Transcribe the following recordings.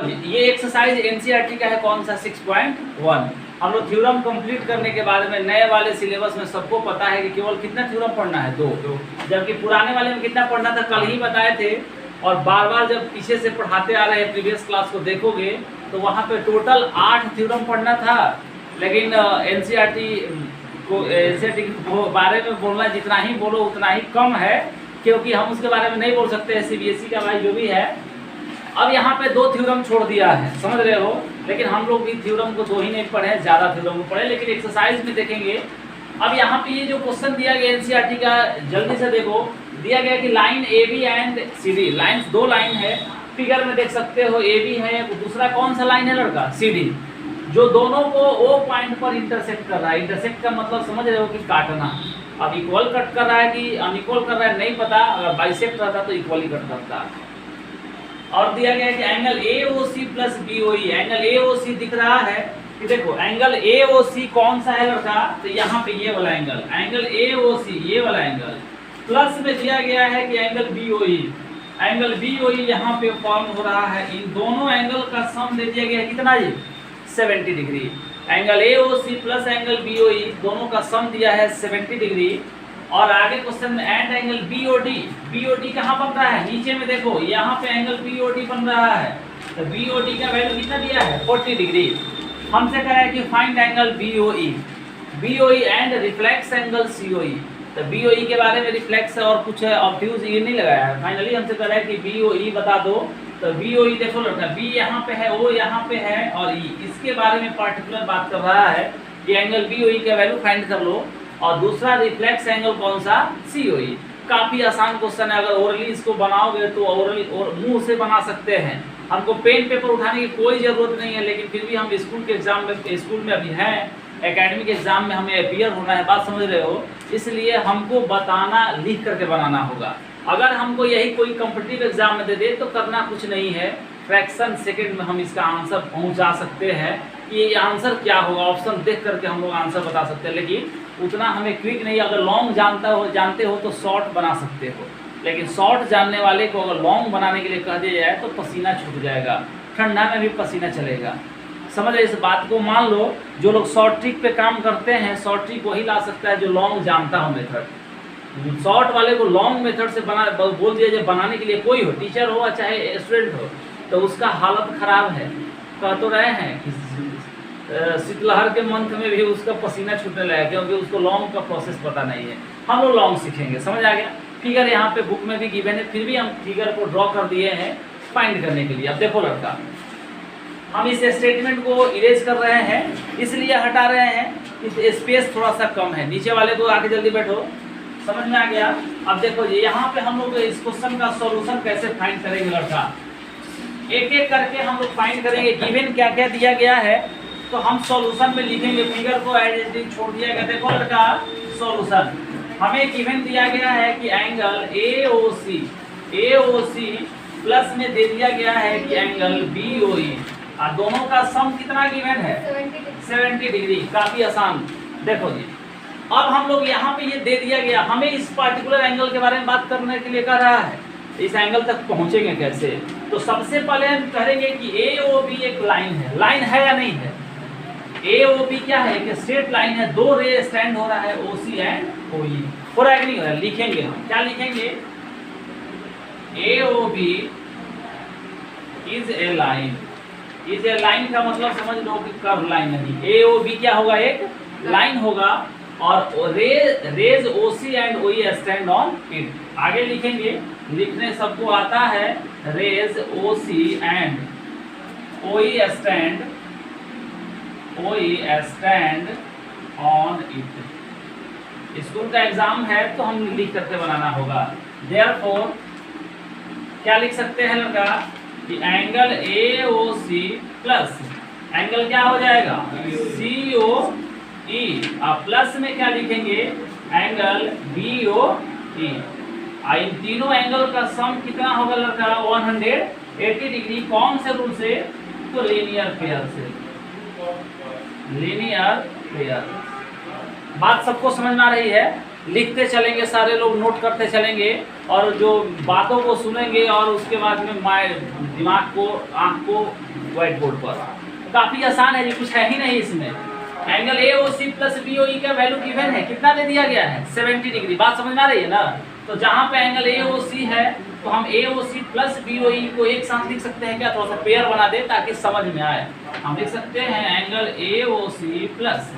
ये exercise NCERT का है, कौन सा 6.1। हम लोग थ्योरम कंप्लीट करने के बाद में नए वाले सिलेबस में सबको पता है कि केवल कितना थ्योरम पढ़ना है, 2। जबकि पुराने वाले में कितना पढ़ना था कल ही बताए थे, और बार बार जब पीछे से पढ़ाते आ रहे हैं प्रीवियस क्लास को देखोगे तो वहाँ पे टोटल 8 थ्योरम पढ़ना था। लेकिन एनसीईआरटी के बारे में बोलना जितना ही बोलो उतना ही कम है, क्योंकि हम उसके बारे में नहीं बोल सकते हैं, सीबीएसई का भाई जो भी है। अब यहाँ पे 2 थ्योरम छोड़ दिया है, समझ रहे हो। लेकिन हम लोग भी थ्योरम को 2 ही नहीं पढ़े, ज़्यादा थ्योरम को पढ़े। लेकिन एक्सरसाइज में देखेंगे। अब यहाँ पे ये जो क्वेश्चन दिया गया एनसीईआरटी का, जल्दी से देखो। दिया गया कि line A B and C D, line 2 line है, फिगर में देख सकते हो। ए बी है, दूसरा कौन सा लाइन है लड़का, सी डी, जो दोनों को ओ पॉइंट पर इंटरसेक्ट कर रहा है। इंटरसेक्ट का मतलब समझ रहे हो कि काटना। अब इक्वल कट कर रहा है कि अनइक्वल कर रहा है नहीं पता, अगर बाइसेक्ट रहता तो इक्वली कट करता। और दिया गया है कि angle AOC plus BOE, angle AOC दिख रहा है कि देखो एंगल AOC कौन सा है लड़का, तो यहाँ पे ये वाला एंगल, एंगल AOC ये वाला एंगल, प्लस में दिया गया है कि एंगल BOE, एंगल BOE यहाँ पे फॉर्म हो रहा है। इन दोनों एंगल का सम दे दिया गया है कितना जी, 70 degree. Angle AOC plus angle BOE दोनों का सम दिया है 70 डिग्री। और आगे क्वेश्चन में एंड एंगल BOD कहाँ बन रहा है, नीचे में देखो यहाँ पे एंगल BOD बन रहा है। तो BOD का वैल्यू कितना दिया है, 40 डिग्री। हमसे कह रहा है कि find angle BOE and reflex angle COE। तो BOE के बारे में रिफ्लेक्स और कुछ ऑब्ट्यूज ये नहीं लगाया है। फाइनली हमसे कह रहा है कि BOE बता दो। तो BOE देखो लड़का, B यहाँ पे है, O यहाँ पे है और E, इसके बारे में पार्टिकुलर बात कर रहा है कि एंगल BOE का वैल्यू फाइंड कर लो। और दूसरा रिफ्लेक्स एंगल कौन सा, COE। काफ़ी आसान क्वेश्चन है, अगर ओरली इसको बनाओगे तो ओरली और मुंह से बना सकते हैं। हमको पेन पेपर उठाने की कोई ज़रूरत नहीं है, लेकिन फिर भी हम स्कूल के एग्जाम में, स्कूल में अभी हैं, एकेडमिक एग्जाम में हमें अपीयर होना है, बात समझ रहे हो। इसलिए हमको बताना, लिख करके बनाना होगा। अगर हमको यही कोई कॉम्पिटिटिव एग्जाम में दे दे तो करना कुछ नहीं है, फ्रैक्शन सेकेंड में हम इसका आंसर पहुँचा सकते हैं कि ये आंसर क्या होगा। ऑप्शन देख करके हम लोग आंसर बता सकते हैं, लेकिन उतना हमें क्विक नहीं। अगर लॉन्ग जानते हो तो शॉर्ट बना सकते हो, लेकिन शॉर्ट जानने वाले को अगर लॉन्ग बनाने के लिए कह दिया जाए तो पसीना छूट जाएगा, ठंडा में भी पसीना चलेगा। समझ रहे इस बात को। मान लो जो लोग शॉर्ट ट्रिक पे काम करते हैं, शॉर्ट ट्रिक वही ला सकता है जो लॉन्ग जानता हो मेथड। शॉर्ट वाले को लॉन्ग मेथड से बोल दिया जाए बनाने के लिए, कोई हो, टीचर हो चाहे स्टूडेंट हो, तो उसका हालत खराब है। कह तो रहे हैं कि शीतलहर के मंथ में भी उसका पसीना छूटने लगा, क्योंकि उसको लॉन्ग का प्रोसेस पता नहीं है। हम लोग लॉन्ग सीखेंगे, समझ आ गया। फिगर यहाँ पे बुक में भी गिवन है, फिर भी हम फिगर को ड्रॉ कर दिए हैं फाइंड करने के लिए। अब देखो लड़का, हम इस स्टेटमेंट को इरेज कर रहे हैं, इसलिए हटा रहे हैं, इस स्पेस थोड़ा सा कम है। नीचे वाले को आके जल्दी बैठो, समझ में आ गया। अब देखो ये यहाँ पे हम लोग इस क्वेश्चन का सॉल्यूशन कैसे फाइंड करेंगे लड़का, एक एक करके हम लोग फाइंड करेंगे। गिवन क्या क्या दिया गया है तो हम सॉल्यूशन में लिखेंगे, फिगर को एज इट इज छोड़ दिया गया। देखो लड़का सॉल्यूशन, हमें गिवन दिया गया है कि एंगल AOC प्लस में दे दिया गया है कि एंगल BOE, और दोनों का सम कितना गिवन है, 70 डिग्री। काफी आसान। देखो जी, अब हम लोग यहाँ पे ये दे दिया गया, हमें इस पार्टिकुलर एंगल के बारे में बात करने के लिए कह रहा है, इस एंगल तक पहुंचेंगे कैसे। तो सबसे पहले हम कहेंगे कि AOB एक लाइन है या नहीं है। AOB क्या है, एक स्ट्रेट लाइन है, 2 रे स्टैंड हो रहा है, OC एंड OE। हो रहा है कि नहीं हो रहा है, लिखेंगे हम, क्या लिखेंगे, AOB is a line. Is a line का मतलब समझ लो कि कर्व लाइन नहीं, AOB क्या होगा, एक लाइन होगा, और rays OC and OE stand on it. आगे लिखेंगे, लिखने सबको आता है, rays OC and OE stand on it. School का एग्जाम है तो हम लिख करके बनाना होगा। देयरफॉर क्या लिख सकते हैं लड़का कि एंगल AOC प्लस एंगल क्या हो जाएगा, COE, और प्लस में क्या लिखेंगे, एंगल BOE। इन तीनों एंगल का सम कितना होगा लड़का, 180 डिग्री। कौन से रूल से, तो लीनियर पेयर से। लीनियर पेयर, बात सबको समझ में आ रही है। लिखते चलेंगे, सारे लोग नोट करते चलेंगे और जो बातों को सुनेंगे और उसके बाद में दिमाग को, आँख को व्हाइट बोर्ड पर। काफ़ी आसान है जी, कुछ है ही नहीं इसमें। Angle A O C plus B O E का वैल्यू गिवन है, कितना दे दिया गया है 70 डिग्री। बात समझ में आ रही है ना। तो जहाँ पे एंगल ए ओ सी है तो हम ए O C plus B O ई को एक साथ लिख सकते हैं क्या, थोड़ा सा पेयर बना दे ताकि समझ में आए। हम लिख सकते हैं angle A O C plus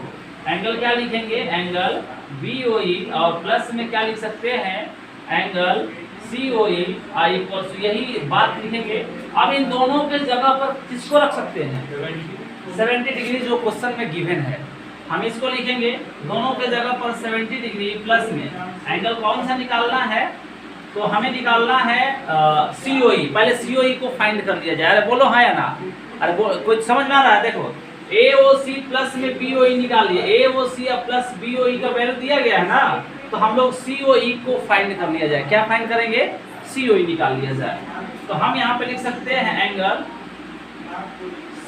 angle क्या लिखेंगे, एंगल बी ओ ई, और प्लस में क्या लिख सकते हैं, angle C O E I equal, यही बात लिखेंगे। अब इन दोनों के जगह पर किसको रख सकते हैं, 70 डिग्री जो क्वेश्चन में गिवन है, हम इसको लिखेंगे दोनों के जगह पर 70 डिग्री प्लस में एंगल कौन सा निकालना है, तो हमें निकालना है COE। पहले COE को फाइंड कर लिया जाए। अरे बोलो हाँ या ना, अरे कोई समझ में आ रहा है। देखो AOC प्लस में BOE निकाल लिए, AOC प्लस BOE का वैल्यू दिया गया है ना, तो हम लोग COE को फाइंड कर लिया जाए। क्या फाइंड करेंगे, COE निकाल लिया जाए। तो हम यहाँ पे लिख सकते हैं एंगल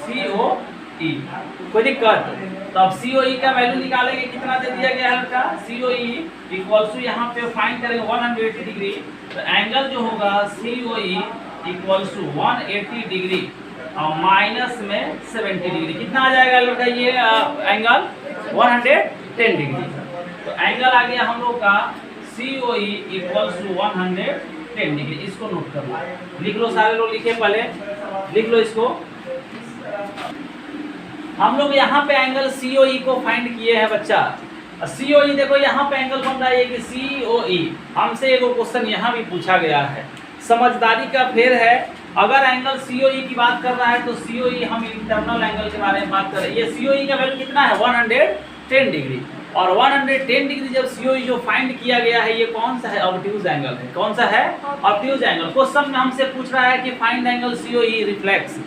COE, कोई दिक्कत। तो अब COE का वैल्यू निकालेंगे, कितना दे दिया गया है का, COE इक्वल टू यहाँ पे फाइंड करेंगे 180 डिग्री। तो एंगल जो होगा COE इक्वल टू 180 डिग्री और माइनस में 70 डिग्री, कितना आ जाएगा लड़का ये एंगल 110 डिग्री। तो एंगल आ गया हम लोग का COE इक्वल टू 110 डिग्री। इसको नोट कर लो, लिख लो, सारे लोग लिखे, पहले लिख लो इसको। हम लोग यहाँ पे एंगल COE को फाइंड किए हैं बच्चा। COE देखो यहाँ पे एंगल बन रहा है कि COE, हमसे एक क्वेश्चन यहाँ भी पूछा गया है, समझदारी का फेर है। अगर एंगल COE की बात कर रहा है तो COE हम इंटरनल एंगल के बारे में बात कर रहे हैं। ये COE का वैल्यू कितना है 110 डिग्री, और 110 डिग्री जब COE जो फाइंड किया गया है ये कौन सा है, ऑब्ट्यूज एंगल है। कौन सा है, ऑब्ट्यूज एंगल। क्वेश्चन में हमसे पूछ रहा है कि फाइंड एंगल COE रिफ्लेक्स।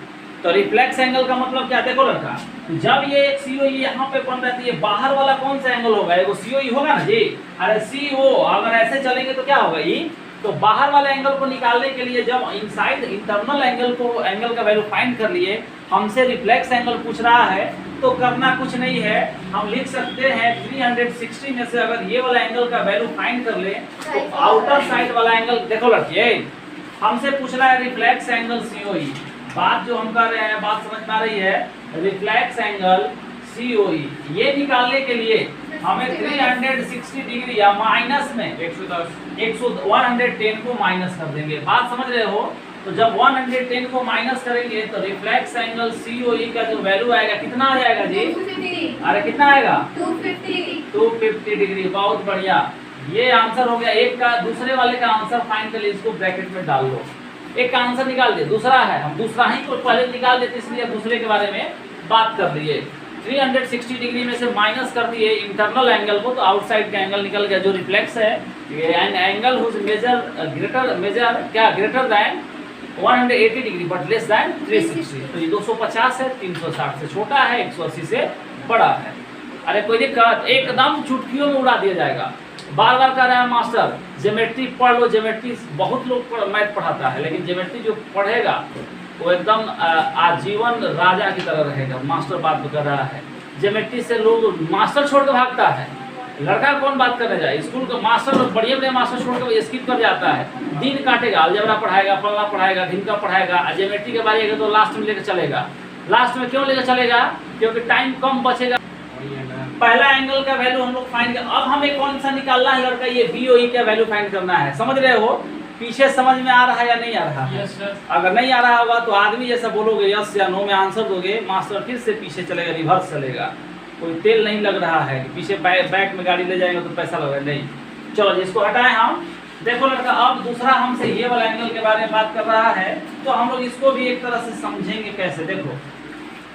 तो रिफ्लेक्स एंगल का मतलब क्या, देखो लड़का, जब ये एक COE यहाँ पे बन रहा है तो ये बाहर वाला कौन सा एंगल होगा, एगो COE होगा ना जी। अरे CO अगर ऐसे चलेंगे तो क्या होगा ये, तो बाहर वाले एंगल को निकालने के लिए जब इनसाइड इंटरनल एंगल को, एंगल का वैल्यू फाइंड कर लिए, हमसे रिफ्लेक्स एंगल पूछ रहा है, तो करना कुछ नहीं है, हम लिख सकते हैं 360 में से अगर ये वाला एंगल का वैल्यू फाइंड कर ले तो आउटर साइड वाला एंगल, देखो लड़के हमसे पूछ रहा है रिफ्लेक्स एंगल COE। बात जो हम कर रहे हैं, बात समझ में आ रही है, रिफ्लेक्स एंगल COE ये निकालने के लिए हमें 360 डिग्री या माइनस में 110 को माइनस कर देंगे। बात समझ रहे हो। तो जब 110 को माइनस करेंगे तो रिफ्लेक्स एंगल COE का जो वैल्यू आएगा कितना आ जाएगा जी, अरे कितना आएगा 250 डिग्री। बहुत बढ़िया, ये आंसर हो गया एक का। दूसरे वाले का आंसर फाइंड कर लिए, इसको ब्रैकेट में डाल लो। एक का आंसर निकाल दिए, दूसरा है, हम दूसरा ही को पहले निकाल देते इसलिए दूसरे के बारे में बात कर लिए। 360 डिग्री में से माइनस कर दिए इंटरनल एंगल को, तो आउटसाइड का एंगल निकल गया जो रिफ्लेक्स है। एंड एंगल हुज मेजर क्या greater than 180 degree but less than 360। तो ये 250 है, 360 से छोटा है, 180 से बड़ा है। अरे कोई दिक्कत, एकदम चुटकियों में उड़ा दिया जाएगा। बार बार कह रहा है मास्टर ज्योमेट्री पढ़ लो, ज्योमेट्री बहुत लोग मैथ पढ़ाता है, लेकिन ज्योमेट्री जो पढ़ेगा वो एकदम आजीवन राजा की तरह रहेगा। मास्टर बात कर रहा है, ज्योमेट्री से लोग मास्टर छोड़ कर भागता है। लड़का कौन बात करने जाए, स्कूल का मास्टर बढ़िया बढ़िया मास्टर छोड़ कर स्किप कर जाता है। दिन काटेगा, अलजेब्रा पढ़ाएगा, पल्ला पढ़ाएगा, ढिमका पढ़ाएगा, ज्योमेट्री के बारे में तो लास्ट में लेकर चलेगा। लास्ट में क्यों लेकर चलेगा, क्योंकि टाइम कम बचेगा। पहला एंगल का वैल्यू हम लोग फाइंड कर, अब हमें कौन सा निकालना है लड़का, ये BOE का वैल्यू फाइंड करना है। समझ रहे हो, पीछे समझ में आ रहा है या नहीं आ रहा है? अगर नहीं आ रहा होगा तो आदमी जैसा बोलोगे यस या नो में आंसर दोगे, मास्टर फिर से पीछे चलेगा, रिवर्स चलेगा। कोई तेल नहीं लग रहा है कि पीछे बैक में गाड़ी ले जाएंगे तो पैसा लगेगा, नहीं। चलो जिसको हटाएं हम। देखो लड़का, अब दूसरा हमसे ये वाला एंगल के बारे में बात कर रहा है, तो हम लोग इसको भी एक तरह से समझेंगे कैसे। देखो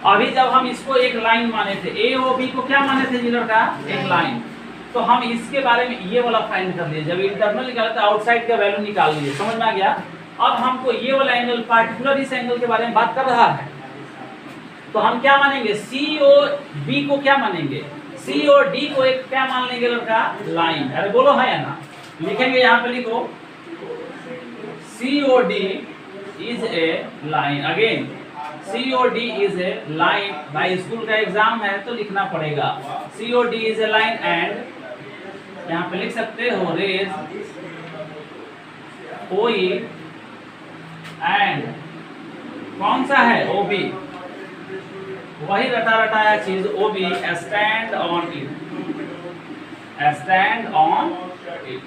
अभी जब हम इसको एक लाइन माने थे, AOB को क्या माने थे जी लड़का, एक लाइन, तो हम इसके बारे में ये वाला फाइंड कर लिए। जब इंटरनल निकाला तो आउटसाइड का वैल्यू निकाल लिए, समझ में आ गया। अब हमको ये वाला एंगल, पार्टिकुलर इस एंगल के बारे में बात कर रहा है, तो हम क्या मानेंगे, COB को क्या मानेंगे, COD को एक क्या मान लेंगे लड़का, लाइन। अरे बोलो है या ना, लिखेंगे यहाँ पे, लिखो COD is a line. Again COD is a line. भाई स्कूल का एग्जाम है तो लिखना पड़ेगा। COD is a line and यहाँ पे लिख सकते हो रेज OE एंड कौन सा है OB, वही रटा रटाया चीज OB stand on it, stand on it,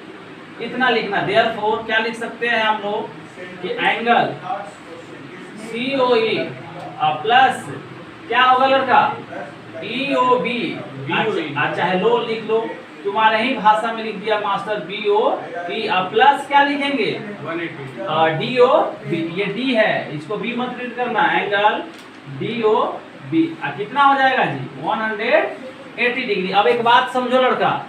इतना लिखना। देयरफॉर क्या लिख सकते हैं हम लोग कि एंगल COE प्लस क्या होगा लड़का EOB, अच्छा है लो लिख लो, तुम्हारे ही भाषा में लिख दिया मास्टर BOE प्लस क्या लिखेंगे 180 DOB, ये D है इसको B मत रीड करना, एंगल DOB कितना हो जाएगा जी 180 डिग्री। अब एक बात समझो लड़का,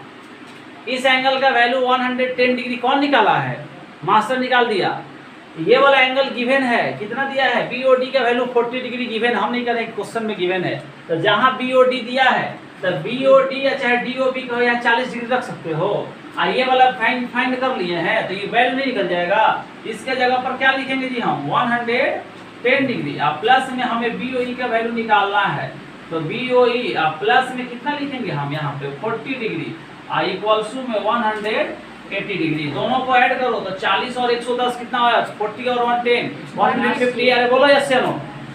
इस एंगल का वैल्यू 110 डिग्री कौन निकाला है, मास्टर निकाल दिया। ये वाला एंगल गिवन है, कितना दिया है BOD का वैल्यू 40 डिग्री गिवन, हम नहीं करेंगे क्वेश्चन में गिवन है, तो जहां BOD दिया है तो BOD या चाहे DOB को यहाँ 40 डिग्री रख सकते हो। ये वाला फाइंड कर लिए हैं तो ये वैल्यू नहीं निकल जाएगा, इसके जगह पर क्या लिखेंगे जी हम 110 डिग्री। अब प्लस में हमें BOE का वैल्यू निकालना है, तो BOE प्लस में कितना लिखेंगे हम यहाँ पे 40 डिग्री इक्वल्स टू में 180 डिग्री, दोनों को ऐड करो तो 40 और 110 कितना आया 40 और 110 150। अरे बोलो यस या नो,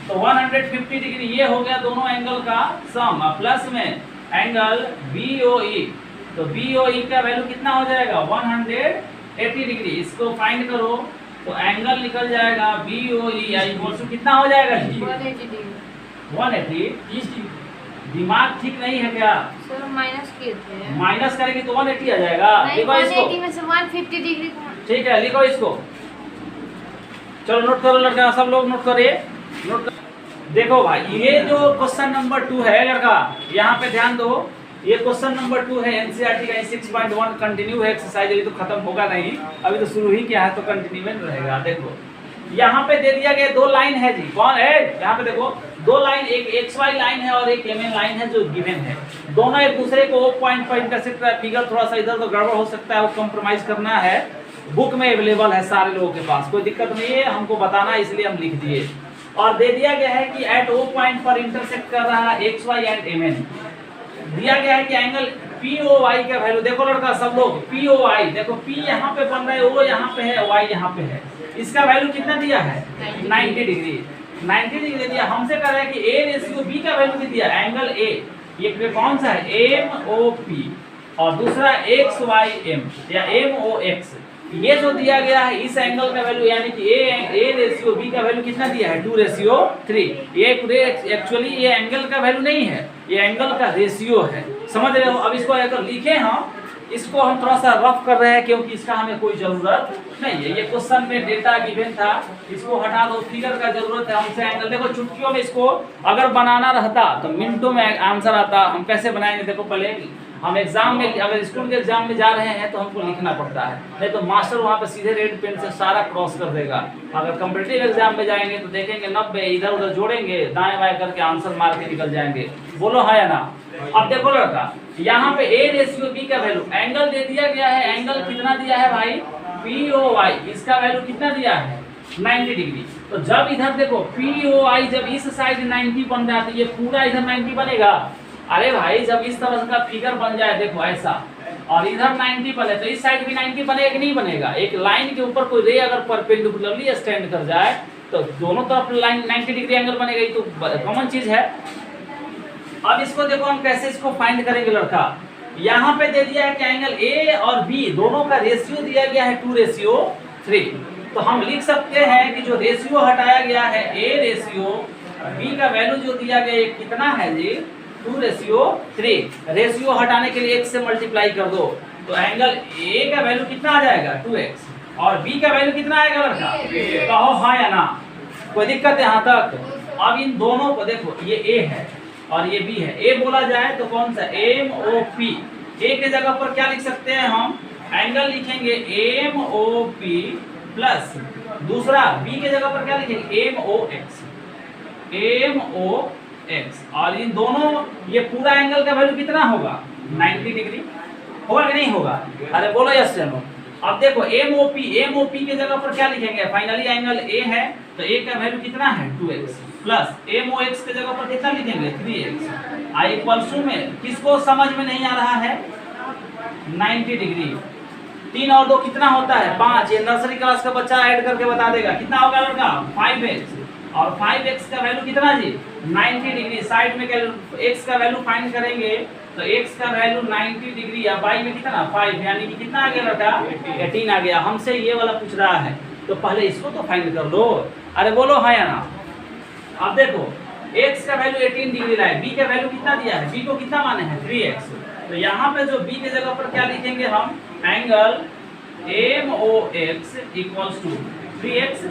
तो 150 डिग्री ये हो गया दोनों एंगल का सम। प्लस में एंगल BOE, तो BOE का वैल्यू कितना हो जाएगा 180 डिग्री, इसको फाइंड करो तो एंगल निकल जाएगा BOE इक्वल टू कितना हो जाएगा जी 180। दिमाग ठीक नहीं है क्या सर, माइनस किए थे, माइनस करेंगे तो 180 आ जाएगा। नहीं लिखो इसको, 180 में से 150 डिग्री ठीक है लिखो इसको, चलो नोट करो लड़का, सब लोग नोट करिए, नोट कर। देखो भाई ये जो क्वेश्चन नंबर 2 है लड़का, यहाँ पे ध्यान दो, ये क्वेश्चन नंबर 2 है NCERT का 6.1 कंटिन्यू है एक्सरसाइज, अभी तो खत्म होगा नहीं, अभी तो शुरू ही किया है तो कंटिन्यू रहेगा। देखो यहाँ पे दे दिया गया 2 लाइन है जी, कौन है यहाँ पे देखो 2 लाइन, एक XY लाइन है और एक MN लाइन है जो गिवन है, दोनों एक दूसरे को पॉइंट पॉइंट कर सकता है, फिगर थोड़ा सा इधर तो गड़बड़ हो सकता है, वो कंप्रोमाइज करना है, बुक में अवेलेबल है सारे लोगों के पास, कोई दिक्कत नहीं है, हमको बताना इसलिए हम लिख दिए। और दे दिया गया है कि एट O पॉइंट पर इंटरसेक्ट कर रहा है XY एंड MN, दिया गया है कि एंगल POI का वैल्यू, देखो लड़का सब लोग POI देखो, P यहाँ पे बन रहा है, O यहाँ पे है, Y यहाँ पे है, इसका वैल्यू कितना दिया है 90 डिग्री, 90 डिग्री दिया। हमसे कह रहा है कि A रेशियो B का वैल्यू भी दिया, एंगल A ये कौन सा है MOP और दूसरा XYM या MOX, ये जो दिया गया है इस एंगल का वैल्यू यानी कि A रेशियो B का वैल्यू कितना दिया है 2:3। ये एक्चुअली ये एंगल का वैल्यू नहीं है, ये एंगल का रेशियो है, समझ रहे हो। अब इसको अगर लिखे हम, इसको हम थोड़ा सा रफ कर रहे हैं क्योंकि इसका हमें कोई जरूरत नहीं है, ये क्वेश्चन में डेटा गिवन था, इसको हटा दो, फिगर का जरूरत है हमसे एंगल। देखो चुटकियों में इसको अगर बनाना रहता तो मिनटों में आंसर आता, हम कैसे बनाएंगे देखो, पहले हम एग्जाम में, अगर स्कूल के एग्जाम में जा रहे हैं तो हमको लिखना पड़ता है, नहीं तो मास्टर वहाँ पे सीधे रेड पेन से सारा क्रॉस कर देगा। अगर कॉम्पिटिटिव एग्जाम में जाएंगे तो देखेंगे 90 इधर उधर जोड़ेंगे, दाएं बाएं करके आंसर मार के निकल जाएंगे, बोलो हाँ या ना। अब देखो लड़का यहाँ पे A रेशियो B का वैल्यू, एंगल दे दिया गया है, एंगल कितना दिया है भाई POI, इसका वैल्यू कितना दिया है 90 डिग्री। तो जब इधर देखो POI जब इस साइड 90 बन रहा है तो ये पूरा इधर 90 बनेगा। अरे भाई जब इस तरह का फिगर बन जाए देखो ऐसा, और इधर 90 बने तो इस साइड भी 90 बनेगा कि नहीं बनेगा। एक लाइन के ऊपर कोई रे अगर परपेंडिकुलरली स्टैंड कर जाए तो दोनों तरफ लाइन 90 डिग्री एंगल बनेगा, ये तो कॉमन चीज है। अब इसको देखो हम कैसे इसको फाइंड करेंगे लड़का, यहाँ पे दे दिया है कि एंगल A और B दोनों का रेशियो दिया गया है 2:3, तो हम लिख सकते हैं कि जो रेशियो हटाया गया है A रेशियो B का वैल्यू जो दिया गया है कितना है जी 2:3। रेशियो हटाने के लिए 1 से मल्टीप्लाई कर दो तो एंगल A का वैल्यू कितना आ जाएगा 2x और B का वैल्यू कितना आएगा लड़का, कहो हाँ या ना, कोई दिक्कत है यहाँ तक। अब इन दोनों को देखो, ये A है और ये B है, A बोला जाए तो कौन सा MOP, A के जगह पर क्या लिख सकते हैं हम, एंगल लिखेंगे MOP प्लस दूसरा B के जगह पर क्या लिखेंगे MOX, और इन दोनों ये पूरा एंगल का वैल्यू कितना होगा 90 डिग्री, होगा कि नहीं होगा, अरे बोलो यस या नो। अब देखो MOP के जगह पर क्या लिखेंगे, फाइनली एंगल A है तो A का वैल्यू कितना है 2x प्लस MOX के जगह पर कितना लिखेंगे 3x। आई इक्वल टू में किसको समझ में नहीं आ रहा है, 90 डिग्री। 3 और 2 कितना होता है 5। ये नर्सरी क्लास का बच्चा ऐड करके बता देगा कितना होगा लड़का 5x, और 5x का वैल्यू कितना जी 90 डिग्री। साइड में x का वैल्यू फाइंड करेंगे तो x का वैल्यू 90 डिग्री या y में कितना 5, यानी कि कितना आ गया लड़का 18 आ गया। हमसे ये वाला पूछ रहा है तो पहले इसको तो फाइंड कर लो। अरे बोलो हाँ या ना। अब देखो x का वैल्यू 18 डिग्री रहा है, b का वैल्यू कितना दिया है, b को कितना माने हैं 3x। तो यहाँ पे जो b के जगह पर क्या लिखेंगे हम, angle MOX equals to 3x,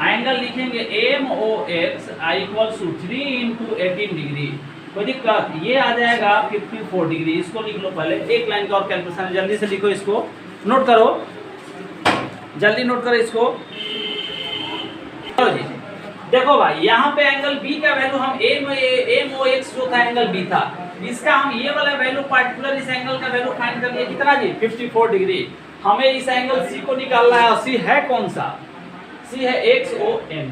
angle लिखेंगे MOX equals to 3 into 18 degree. कोई दिक्कत, ये आ जाएगा 54 डिग्री। इसको लिख लो पहले, एक लाइन का और कैलकुलेशन जल्दी से लिखो, इसको नोट करो, जल्दी नोट करो इसको। चलो जी देखो भाई, यहाँ पे एंगल B का वैल्यू हम MOX जो था एंगल B था, इसका हम ये वाला वैल्यू पार्टिकुलर इस एंगल का वैल्यू फाइंड कर लिए कितना जी 54 डिग्री। हमें इस एंगल C को निकालना है, और C है कौन सा, C है XOM।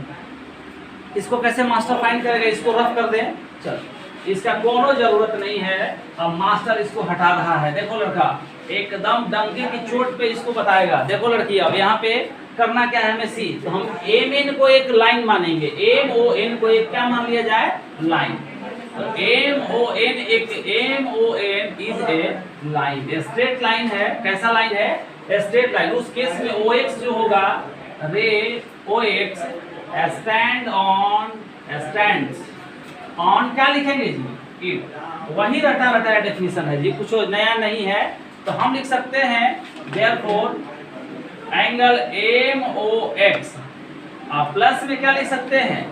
इसको कैसे मास्टर फाइंड करेगा, इसको रफ कर दें। चल इसका कोनो जरूरत नहीं है, अब मास्टर इसको हटा रहा है। देखो लड़का एकदम डंके की चोट पे इसको बताएगा। देखो लड़की अब यहाँ पे करना क्या है हमें C, तो हम MN को एक लाइन मानेंगे, MON को एक क्या मान लिया जाए लाइन। तो MON is a line, straight line है। कैसा लाइन है, स्ट्रेट लाइन। उस केस में OX जो होगा रे OX स्टैंड ऑन क्या लिखेंगे जी इट, वही रटा रटा डेफिनेशन है जी, कुछ नया नहीं है। तो हम लिख सकते हैं देयरफॉर एंगल MOX, प्लस में क्या लिख सकते हैं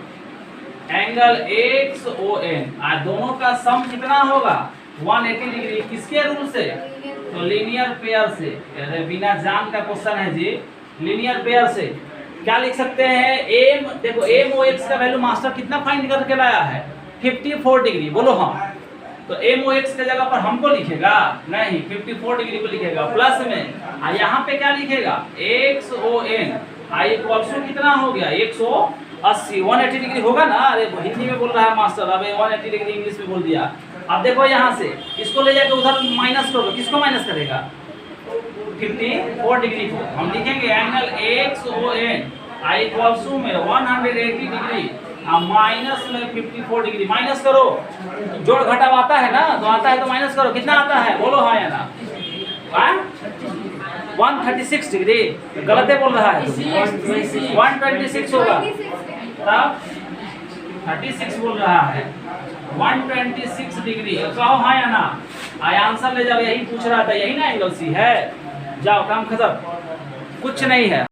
एंगल XON, दोनों का सम कितना होगा 180 डिग्री। किसके रूल से, तो लीनियर पेयर से। अरे बिना जान का क्वेश्चन है जी, लीनियर पेयर से क्या लिख सकते हैं देखो MOX का वैल्यू मास्टर कितना फाइंड करके लाया है 54 डिग्री। बोलो हाँ, तो MOX के जगह पर हमको लिखेगा नहीं 54 डिग्री को लिखेगा, प्लस में यहाँ पे क्या लिखेगा XON इक्वल्स टू कितना हो गया 180, 180 डिग्री होगा ना। अरे हिंदी में बोल रहा है मास्टर, अब 180 डिग्री इंग्लिश में बोल दिया। अब देखो यहाँ से इसको ले जाकर उधर माइनस करो, किसको माइनस करेगा 54 डिग्री को। हम लिखेंगे एंगल XON इक्वल्स टू में 180 डिग्री माइनस में 54 डिग्री। माइनस करो, जोड़ घटाव आता है ना, तो आता है तो माइनस करो, कितना आता है बोलो हाँ या ना। 136 डिग्री, गलत है बोल रहा है 126 होगा, तब 36 बोल रहा है 126 डिग्री। कहो हाँ या ना, आंसर ले जाओ, यही पूछ रहा था, यही ना एंगल C है। जाओ काम खत्म, कुछ नहीं है।